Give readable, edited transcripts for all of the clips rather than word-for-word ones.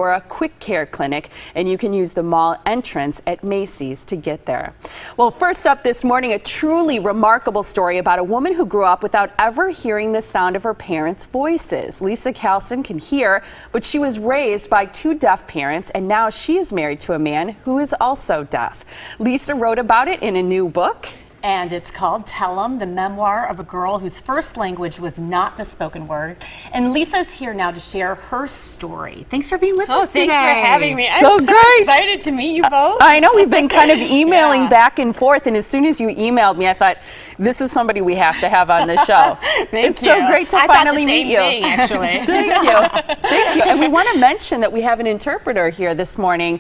a quick care clinic, and you can use the mall entrance at Macy's to get there. Well, first up this morning, a truly remarkable story about a woman who grew up without ever hearing the sound of her parents' voices. Liysa Callsen can hear, but she was raised by two deaf parents, and now she is married to a man who is also deaf. Liysa wrote about it in a new book. And it's called Tell 'Em, the memoir of a girl whose first language was not the spoken word. And Lisa's here now to share her story. Thanks for being with us today. Thanks for having me. So I'm so great. excited to meet you both. I know, we've been kind of emailing back and forth, and as soon as you emailed me, I thought, this is somebody we have to have on the show. It's so great to finally meet you. Thing, actually. Thank you. Thank you. And we want to mention that we have an interpreter here this morning.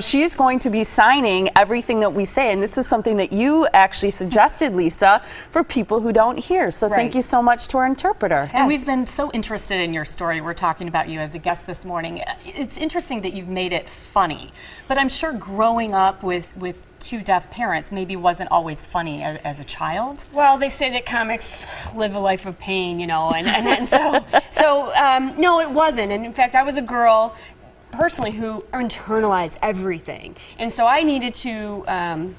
She is going to be signing everything that we say, and this was something that you actually suggested, Liysa, for people who don't hear. So thank you so much to our interpreter. And we've been so interested in your story. We're talking about you as a guest this morning. It's interesting that you've made it funny, but I'm sure growing up with two deaf parents maybe wasn't always funny as a child. Well, they say that comics live a life of pain, you know, and so no, it wasn't. And in fact, I was a girl personally who internalized everything, and so I needed to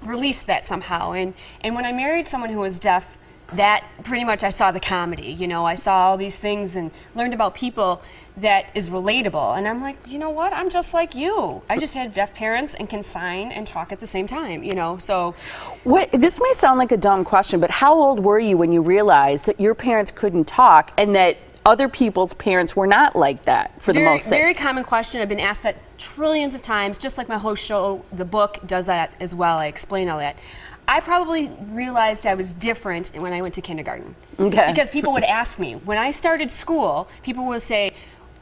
release that somehow. And when I married someone who was deaf, that pretty much I saw the comedy, you know, I saw all these things and learned about people that is relatable. And I'm like, you know what, I'm just like you. I just had deaf parents and can sign and talk at the same time, you know, so. This may sound like a dumb question, but how old were you when you realized that your parents couldn't talk and that other people's parents were not like that for the most part? Very common question. I've been asked that trillions of times, just like my whole show, the book does that as well. I explain all that. I probably realized I was different when I went to kindergarten. Okay. Because people would ask me, when I started school, people would say,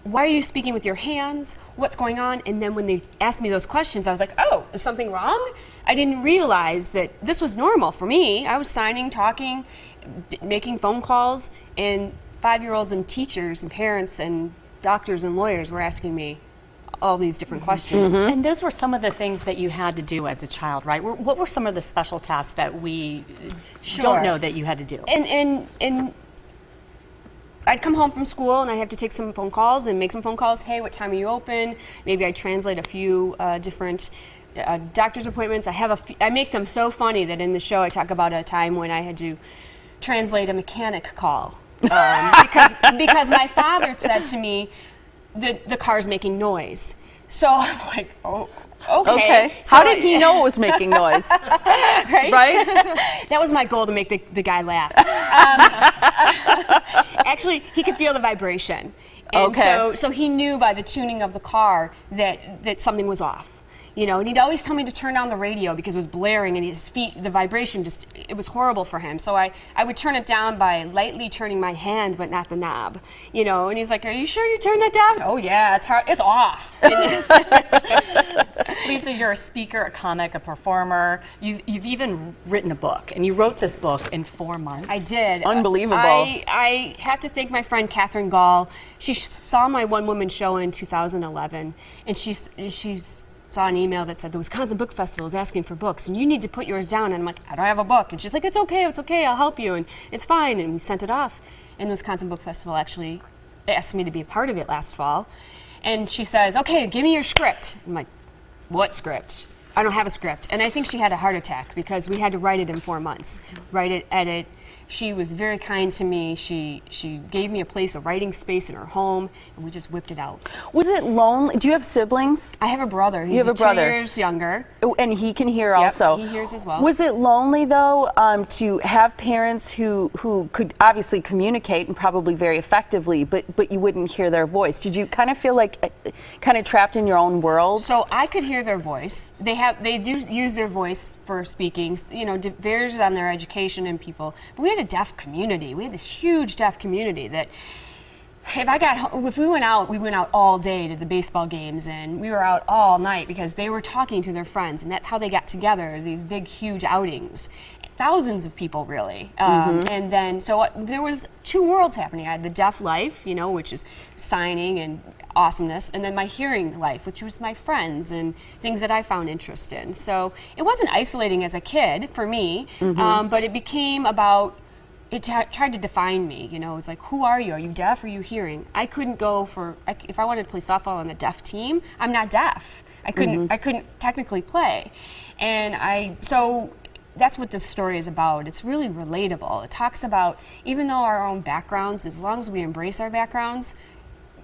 why are you speaking with your hands? What's going on? And then when they asked me those questions, I was like, oh, is something wrong? I didn't realize that this was normal for me. I was signing, talking, making phone calls, and 5-year-olds and teachers and parents and doctors and lawyers were asking me all these different questions. And those were some of the things that you had to do as a child, right? What were some of the special tasks that we don't know that you had to do? And I'd come home from school and I have to take some phone calls and make some phone calls. Hey, what time are you open? Maybe I translate a few different doctor's appointments. I make them so funny that in the show I talk about a time when I had to translate a mechanic call because my father said to me, the car's making noise. So I'm like, oh, okay. So how did he know it was making noise? right? That was my goal, to make the guy laugh. Actually, he could feel the vibration. And so he knew by the tuning of the car that something was off. You know, and he'd always tell me to turn down the radio because it was blaring and his feet, the vibration it was horrible for him. So I would turn it down by lightly turning my hand, but not the knob. You know, and he's like, are you sure you turned that down? Oh yeah, it's hard, it's off. Liysa, you're a speaker, a comic, a performer. You've even written a book, and you wrote this book in 4 months. I did. Unbelievable. I have to thank my friend Catherine Gall. She saw my one-woman show in 2011, and she's saw an email that said the Wisconsin Book Festival is asking for books and you need to put yours down. And I'm like, I don't have a book. And she's like, it's okay, I'll help you. And it's fine. And we sent it off. And the Wisconsin Book Festival actually asked me to be a part of it last fall. And she says, okay, give me your script. I'm like, what script? I don't have a script. And I think she had a heart attack because we had to write it in 4 months. Write it, edit. She was very kind to me. She gave me a writing space in her home, and we just whipped it out. Was it lonely? Do you have siblings? I have a brother. He's 2 years younger. And he can hear also? He hears as well. Was it lonely, though, to have parents who could obviously communicate and probably very effectively, but you wouldn't hear their voice? Did you kind of feel like kind of trapped in your own world? So I could hear their voice. They do use their voice for speaking. You know, it varies on their education and people. But we had a deaf community. We had this huge deaf community that if we went out all day to the baseball games, and we were out all night because they were talking to their friends, and that's how they got together, these big, huge outings. Thousands of people, really. And then, so there was 2 worlds happening. I had the deaf life, you know, which is signing and awesomeness, and then my hearing life, which was my friends and things that I found interest in. So it wasn't isolating as a kid for me, but it became about it tried to define me, you know. It's like, who are you? Are you deaf? Are you hearing? I couldn't go for, if I wanted to play softball on the deaf team, I'm not deaf. I couldn't technically play. And so that's what this story is about. It's really relatable. It talks about, even though our own backgrounds, as long as we embrace our backgrounds,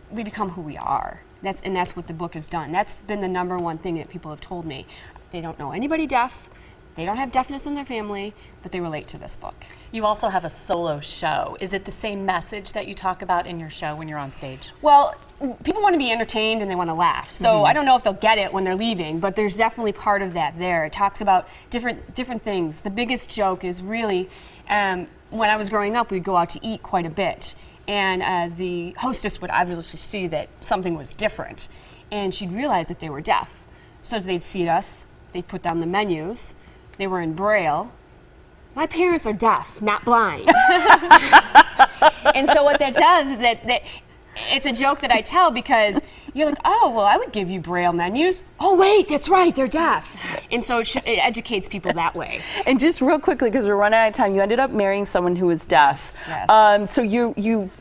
we become who we are. That's what the book has done. That's been the #1 thing that people have told me. They don't know anybody deaf. They don't have deafness in their family, but they relate to this book. You also have a solo show. Is it the same message that you talk about in your show when you're on stage? Well, people want to be entertained and they want to laugh. So I don't know if they'll get it when they're leaving, but there's definitely part of that there. It talks about different things. The biggest joke is really, when I was growing up, we'd go out to eat quite a bit. And the hostess would obviously see that something was different. And she'd realize that they were deaf. So they'd seat us, they'd put down the menus. They were in Braille. My parents are deaf, not blind. And so what that does is that it's a joke that I tell, because you're like, oh, well, I would give you Braille menus. Oh, wait, that's right, they're deaf. And so it educates people that way. And just real quickly, because we're running out of time, you ended up marrying someone who was deaf. Yes. So you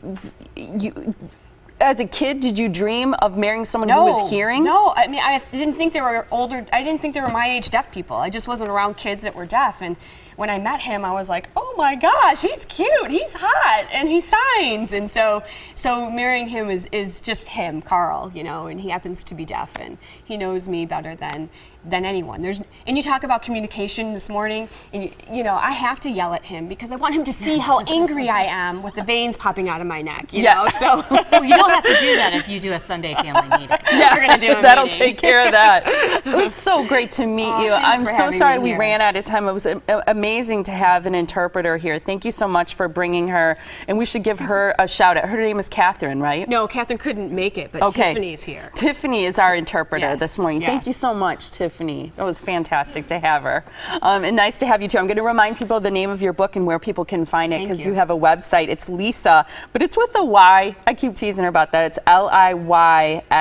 as a kid, did you dream of marrying someone who was hearing? No, I mean, I didn't think there were I didn't think there were my age deaf people. I just wasn't around kids that were deaf. And when I met him, I was like, oh my gosh, he's cute, he's hot, and he signs. And so marrying him is just him, Carl, you know, and he happens to be deaf, and he knows me better than anyone. And you talk about communication this morning, and you know, I have to yell at him because I want him to see how angry I am with the veins popping out of my neck, you know? So well, you don't have to do that if you do a Sunday family meeting. Yeah, we're gonna do a that'll meeting. take care of that. It was so great to meet you. I'm for so having sorry me we here. ran out of time. It was amazing to have an interpreter here. Thank you so much for bringing her, and we should give her a shout out. Her name is Catherine, right? No, Catherine couldn't make it, but Okay. Tiffany's here. Tiffany is our interpreter this morning. Thank Yes. you so much, Tiffany. It was fantastic to have her. And nice to have you too. I'm going to remind people the name of your book and where people can find it, Thank because you. you have a website. It's Liysa, but it's with a Y. I keep teasing her about that. It's Liysa,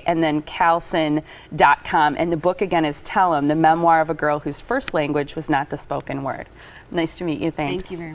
and then Callsen.com. And the book again is Tell 'Em, the memoir of a girl whose first language was not the spoken word. Nice to meet you. Thanks. Thank you very much.